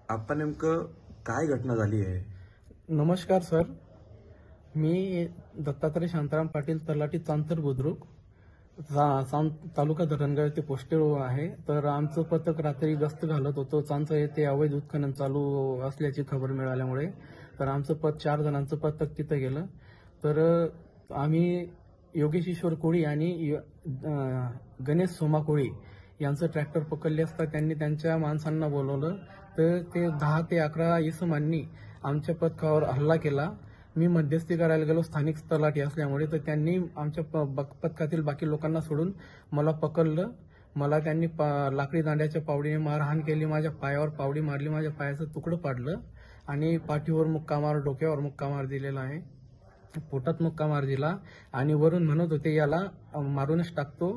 आता नेमकं काय घटना झाली आहे? नमस्कार सर, मी दत्तात्रय शांताराम पाटील, तलाठी चांचर बुद्रुक, तालुका धरणगाव येथे पोस्टेड आहे. तर आमचं पथक रात्री गस्त घालत होतो. चांचर येथे अवैध उत्खनन चालू असल्याची खबर मिळाल्यामुळे तर आमचं 4 जणांचं पथक तिथं गेलं. तर आम्ही योगेश ईश्वर कोळी आणि गणेश सोमा कोळी यांचं ट्रॅक्टर पकडले असता त्यांनी त्यांच्या माणसांना बोलवलं. तर ते 10 ते 11 इसमांनी आमच्या पथकावर हल्ला केला. मी मध्यस्थी करायला गेलो स्थानिक तलाठी असल्यामुळे, तर त्यांनी आमच्या पथकातील बाकी लोकांना सोडून मला पकडलं. मला त्यांनी लाकडी दांड्याच्या पावडीने मारहाण केली. माझ्या पायावर पावडी मारली, माझ्या पायाचं तुकडं पाडलं आणि पाठीवर मुक्का मार, डोक्यावर मुक्का मार दिलेला आहे, पोटात मुक्का मार दिला आणि वरून म्हणत होते याला मारूनच टाकतो,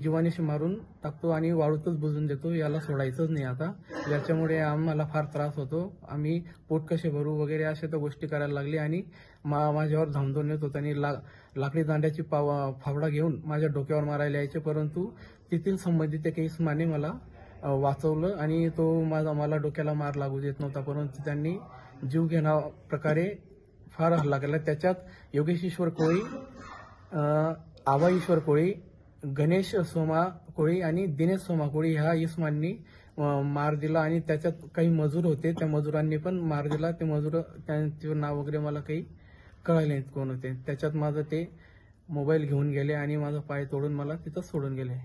जीवानीशी मारून टाकतो आणि वाळूतच बुजून देतो, याला सोडायचंच नाही आता. याच्यामुळे आम्हाला फार त्रास होतो. आम्ही पोट कसे भरू वगैरे अशा तर गोष्टी करायला लागली आणि माझ्यावर धामधूम येत होतं आणि लाकडी दांड्याची फावडा घेऊन माझ्या डोक्यावर मारायला यायचे. परंतु तेथील संबंधित एका इसमाने मला वाचवलं आणि तो मला डोक्याला मार लागू देत नव्हता. परंतु त्यांनी जीव घेण्या प्रकारे फार हल्ला केला. त्याच्यात योगेश ईश्वर कोळी, आबा ईश्वर कोळी, गणेश सोमा कोळी आणि दिनेश सोमा कोळी ह्या इसमांनी मार दिला आणि त्याच्यात काही मजूर होते, त्या मजुरांनी पण मार दिला. ते मजूर त्यांचे नाव वगैरे मला काही कळाले नाहीत कोण होते. त्याच्यात माझं ते मोबाईल घेऊन गेले आणि माझा पाय तोडून मला तिथं सोडून गेले.